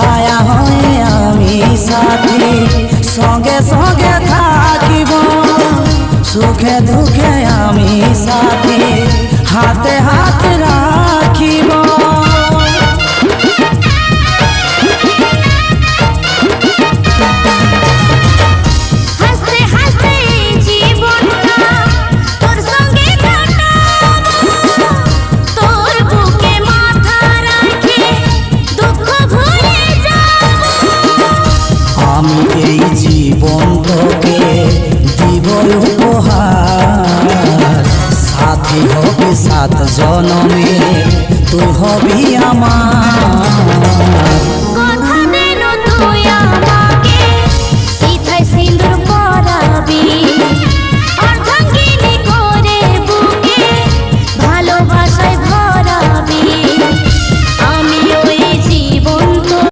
ছায়া হয়ে আমি সাথী সঙ্গে সঙ্গে থাকিব সুখে দুঃখে আমি সাথী হাতে হাত রাখিব আমি এই জীবন তোকে দিব উপহার সাথী হবি সাত জনমে তুই হবি আমার।